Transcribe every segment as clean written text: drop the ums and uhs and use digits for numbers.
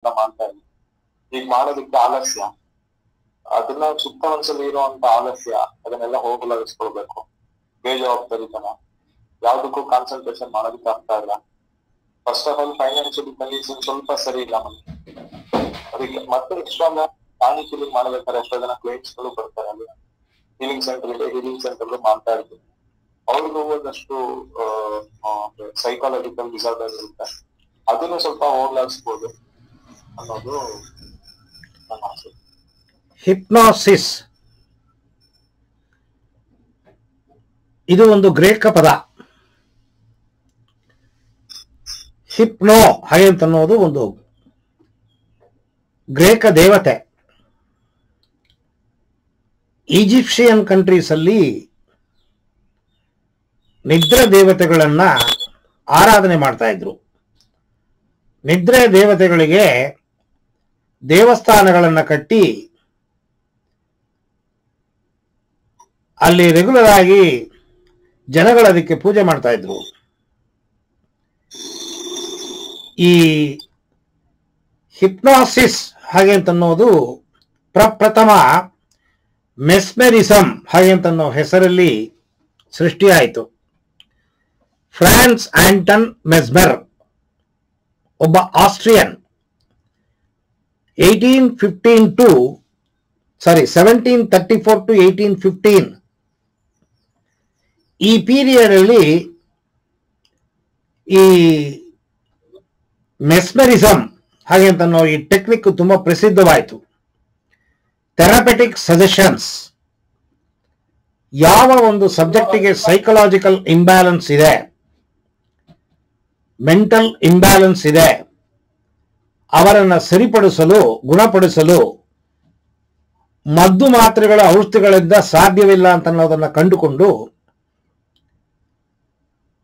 ಮಾಡ್ತಾ ಇದ್ವಿ. ಈಗ ಮಾಡೋದಕ್ಕೆ ಆಲಸ್ಯ, ಅದನ್ನ ಸುತ್ತ ಮನಸ್ಸಲ್ಲಿ ಇರುವಂತ ಆಲಸ್ಯ ಅದನ್ನೆಲ್ಲ ಹೋಗಲಾಡಿಸ್ಕೊಳ್ಬೇಕು. ಬೇಜವಾಬ್ದಾರಿತನ, ಯಾವ್ದಕ್ಕೂ ಕಾನ್ಸಂಟ್ರೇಷನ್ ಮಾಡೋದಕ್ಕೆ ಆಗ್ತಾ ಇಲ್ಲ. First of all financial condition ಸ್ವಲ್ಪ ಸರಿ ಇಲ್ಲ ಮನೆ. ಅದಕ್ಕೆ ಮತ್ತೆ ಎಕ್ಸ್ಟ್ರಾ ಪ್ರಾಣಿ ಫೀಲಿಂಗ್ ಮಾಡ್ಬೇಕಾದ್ರೆ ಎಷ್ಟೋ ಜನ ಕ್ಲೈಂಟ್ಸ್ ಗಳು ಬರ್ತಾರೆ ಅಲ್ಲಿ ಹೀಲಿಂಗ್ ಸೆಂಟರ್ ಮಾಡ್ತಾ ಇರ್ತೀವಿ. ಅವ್ರಿಗೂ ಒಂದಷ್ಟು ಸೈಕಾಲಜಿಕಲ್ ಡಿಸಾರ್ಡರ್ ಇರುತ್ತೆ, ಅದನ್ನು ಸ್ವಲ್ಪ ಹೋಗ್ಲಾಡಿಸ್ಬೋದು ಅನ್ನೋದು ನನ್ನ ಆಸೆ. ಹಿಪ್ನಾಸಿಸ್ ಇದು ಒಂದು ಗ್ರೀಕ್ ಪದ. ಹಿಪ್ನೋ ಹಾಗೆ ಅಂತ ಅನ್ನೋದು ಒಂದು ಗ್ರೇಕ ದೇವತೆ. ಈಜಿಪ್ಷಿಯನ್ ಕಂಟ್ರೀಸ್ ಅಲ್ಲಿ ನಿದ್ರೆ ದೇವತೆಗಳನ್ನ ಆರಾಧನೆ ಮಾಡ್ತಾ ಇದ್ರು. ನಿದ್ರೆ ದೇವತೆಗಳಿಗೆ ದೇವಸ್ಥಾನಗಳನ್ನ ಕಟ್ಟಿ ಅಲ್ಲಿ ರೆಗ್ಯುಲರ್ ಆಗಿ ಜನಗಳು ಅದಕ್ಕೆ ಪೂಜೆ ಮಾಡ್ತಾ ಇದ್ರು. ಈ ಹಿಪ್ನಾಸಿಸ್ ಹಾಗೆ ಅಂತನ್ನೋದು ಪ್ರಪ್ರಥಮ ಮೆಸ್ಮೆರಿಸಮ್ ಹಾಗೆ ಅಂತನ್ನೋ ಹೆಸರಲ್ಲಿ ಸೃಷ್ಟಿಯಾಯಿತು. ಫ್ರಾನ್ಸ್ ಆಂಟನ್ ಮೆಸ್ಮರ್ ಒಬ್ಬ ಆಸ್ಟ್ರಿಯನ್ 1734 to 1815 ಈ ಪೀರಿಯಡ್ ಅಲ್ಲಿ ಈ ಮೆಸ್ಮರಿಸಮ್ ಹಾಗೆ ಅಂತನ್ನೋ ಈ ಟೆಕ್ನಿಕ್ ತುಂಬಾ ಪ್ರಸಿದ್ಧವಾಯಿತು. ಥೆರಪೆಟಿಕ್ ಸಜೆಷನ್ಸ್, ಯಾವ ಒಂದು ಸಬ್ಜೆಕ್ಟಿಗೆ ಸೈಕಲಾಜಿಕಲ್ ಇಂಬ್ಯಾಲೆನ್ಸ್ ಇದೆ, ಮೆಂಟಲ್ ಇಂಬ್ಯಾಲೆನ್ಸ್ ಇದೆ, ಅವರನ್ನು ಸರಿಪಡಿಸಲು ಗುಣಪಡಿಸಲು ಮದ್ದು ಮಾತ್ರೆಗಳ ಔಷಧಿಗಳಿಂದ ಸಾಧ್ಯವಿಲ್ಲ ಅಂತ ಅನ್ನೋದನ್ನು ಕಂಡುಕೊಂಡು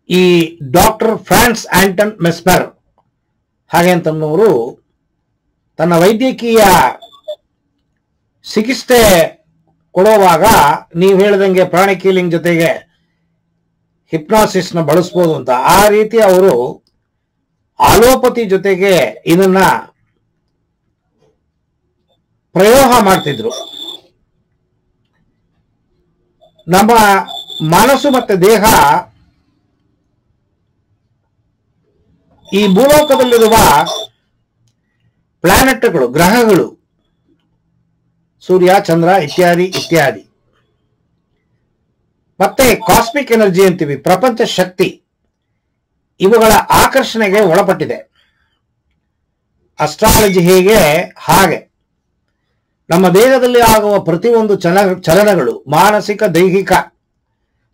ಈ ಡಾಕ್ಟರ್ ಫ್ರಾನ್ಸ್ ಆಂಟನ್ ಮೆಸ್ಮರ್ ಹಾಗೆ ಅಂತನ್ನೋರು ತನ್ನ ವೈದ್ಯಕೀಯ ಚಿಕಿತ್ಸೆ ಕೊಡುವಾಗ ನೀವು ಹೇಳಿದಂಗೆ ಪ್ರಾಣಿಕ್ ಹೀಲಿಂಗ್ ಜೊತೆಗೆ ಹಿಪ್ನಾಸಿಸ್ನ ಬಳಸ್ಬೋದು ಅಂತ, ಆ ರೀತಿ ಅವರು ಆಲೋಪತಿ ಜೊತೆಗೆ ಇದನ್ನ ಪ್ರಯೋಗ ಮಾಡ್ತಿದ್ರು. ನಮ್ಮ ಮನಸ್ಸು ಮತ್ತೆ ದೇಹ ಈ ಭೂಲೋಕದಲ್ಲಿರುವ ಪ್ಲಾನೆಟ್ಗಳು, ಗ್ರಹಗಳು, ಸೂರ್ಯ, ಚಂದ್ರ ಇತ್ಯಾದಿ ಇತ್ಯಾದಿ, ಮತ್ತೆ ಕಾಸ್ಮಿಕ್ ಎನರ್ಜಿ ಅಂತೀವಿ, ಪ್ರಪಂಚ ಶಕ್ತಿ, ಇವುಗಳ ಆಕರ್ಷಣೆಗೆ ಒಳಪಟ್ಟಿದೆ. ಅಸ್ಟ್ರಾಲಜಿ ಹೇಗೆ ಹಾಗೆ ನಮ್ಮ ದೇಹದಲ್ಲಿ ಆಗುವ ಪ್ರತಿಯೊಂದು ಚಲನಗಳು, ಮಾನಸಿಕ ದೈಹಿಕ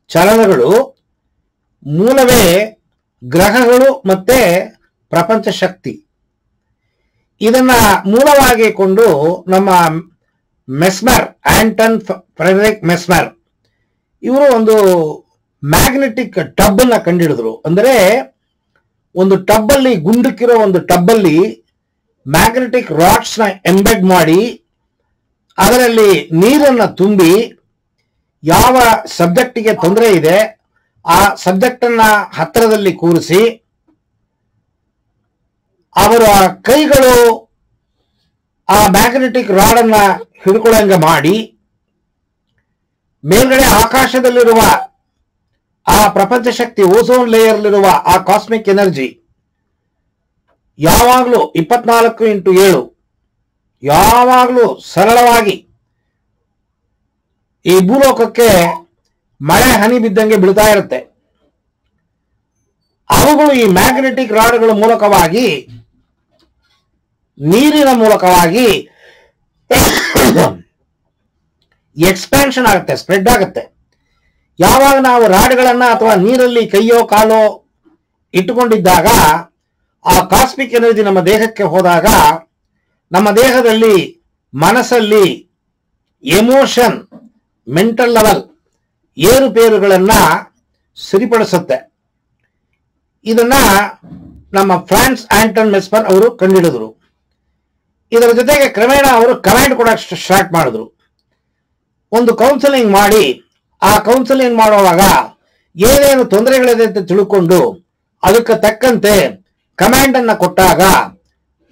ಚಲನಗಳು ಮೂಲವೇ ಗ್ರಹಗಳು ಮತ್ತೆ ಪ್ರಪಂಚ ಶಕ್ತಿ. ಇದನ್ನ ಮೂಲವಾಗಿ ಕೊಂಡು ನಮ್ಮ ಮೆಸ್ಮರ್, ಆಂಟನ್ ಫ್ರೆಡರಿಕ್ ಮೆಸ್ಮರ್ ಇವರು ಒಂದು ಮ್ಯಾಗ್ನೆಟಿಕ್ ಟಬ್ ಅನ್ನ ಕಂಡುಹಿಡಿದ್ರು. ಅಂದರೆ ಒಂದು ಟಬ್ ಅಲ್ಲಿ, ಗುಂಡಕ್ಕಿರೋ ಒಂದು ಟಬ್ ಅಲ್ಲಿ ಮ್ಯಾಗ್ನೆಟಿಕ್ ರಾಡ್ಸ್ ನ ಎಂಬೆಡ್ ಮಾಡಿ ಅದರಲ್ಲಿ ನೀರನ್ನು ತುಂಬಿ ಯಾವ ಸಬ್ಜೆಕ್ಟಿಗೆ ತೊಂದರೆ ಇದೆ ಆ ಸಬ್ಜೆಕ್ಟ್ ಅನ್ನ ಹತ್ತಿರದಲ್ಲಿ ಕೂರಿಸಿ ಅವರ ಕೈಗಳು ಆ ಮ್ಯಾಗ್ನೆಟಿಕ್ ರಾಡ್ ಅನ್ನ ಹಿಡ್ಕೊಳ್ಳಂಗೆ ಮಾಡಿ ಮೇಲ್ಗಡೆ ಆಕಾಶದಲ್ಲಿರುವ ಆ ಪ್ರಪಂಚ ಶಕ್ತಿ, ಓಝೋನ್ ಲೇಯರ್ಲಿರುವ ಆ ಕಾಸ್ಮಿಕ್ ಎನರ್ಜಿ ಯಾವಾಗಲೂ 24x7 ಯಾವಾಗಲೂ ಸರಳವಾಗಿ ಈ ಭೂಲೋಕಕ್ಕೆ ಮಳೆ ಹನಿ ಬಿದ್ದಂಗೆ ಬೀಳ್ತಾ ಇರುತ್ತೆ. ಅವುಗಳು ಈ ಮ್ಯಾಗ್ನೆಟಿಕ್ ರಾಡ್ಗಳ ಮೂಲಕವಾಗಿ, ನೀರಿನ ಮೂಲಕವಾಗಿ ಎಕ್ಸ್ಪ್ಯಾನ್ಷನ್ ಆಗುತ್ತೆ, ಸ್ಪ್ರೆಡ್ ಆಗುತ್ತೆ. ಯಾವಾಗ ನಾವು ರಾಡ್ಗಳನ್ನ ಅಥವಾ ನೀರಲ್ಲಿ ಕೈಯೋ ಕಾಲೋ ಇಟ್ಟುಕೊಂಡಿದ್ದಾಗ ಆ ಕಾಸ್ಮಿಕ್ ಎನರ್ಜಿ ನಮ್ಮ ದೇಹಕ್ಕೆ ಹೋದಾಗ ನಮ್ಮ ದೇಹದಲ್ಲಿ, ಮನಸ್ಸಲ್ಲಿ ಎಮೋಷನ್, ಮೆಂಟಲ್ ಲೆವೆಲ್ ಏರುಪೇರುಗಳನ್ನ ಸರಿಪಡಿಸುತ್ತೆ. ಇದನ್ನ ನಮ್ಮ ಫ್ರಾನ್ಸ್ ಆಂಟನ್ ಮೆಸ್ಮರ್ ಅವರು ಕಂಡುಹಿಡಿದ್ರು. ಇದರ ಜೊತೆಗೆ ಕ್ರಮೇಣ ಅವರು ಕಮಾಂಡ್ ಕೊಡಕ್ಕೆ ಸ್ಟಾರ್ಟ್ ಮಾಡಿದ್ರು. ಒಂದು ಕೌನ್ಸಿಲಿಂಗ್ ಮಾಡಿ, ಆ ಕೌನ್ಸಿಲಿಂಗ್ ಮಾಡುವಾಗ ಏನೇನು ತೊಂದರೆಗಳಿದೆ ಅಂತ ತಿಳ್ಕೊಂಡು ಅದಕ್ಕೆ ತಕ್ಕಂತೆ ಕಮಾಂಡ್ ಅನ್ನ ಕೊಟ್ಟಾಗ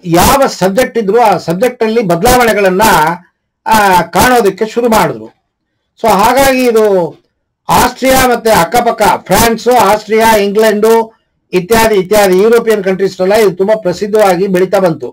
ಯಾವ ಸಬ್ಜೆಕ್ಟ್ ಇದ್ರು ಆ ಸಬ್ಜೆಕ್ಟ್ ಅಲ್ಲಿ ಬದಲಾವಣೆಗಳನ್ನ ಕಾಣೋದಕ್ಕೆ ಶುರು ಮಾಡಿದ್ರು. ಸೊ ಹಾಗಾಗಿ ಇದು ಆಸ್ಟ್ರಿಯಾ ಮತ್ತೆ ಅಕ್ಕಪಕ್ಕ ಫ್ರಾನ್ಸು, ಆಸ್ಟ್ರಿಯಾ, ಇಂಗ್ಲೆಂಡು ಇತ್ಯಾದಿ ಇತ್ಯಾದಿ ಯುರೋಪಿಯನ್ ಕಂಟ್ರೀಸ್ ಎಲ್ಲ ಇದು ತುಂಬಾ ಪ್ರಸಿದ್ಧವಾಗಿ ಬೆಳೀತಾ ಬಂತು.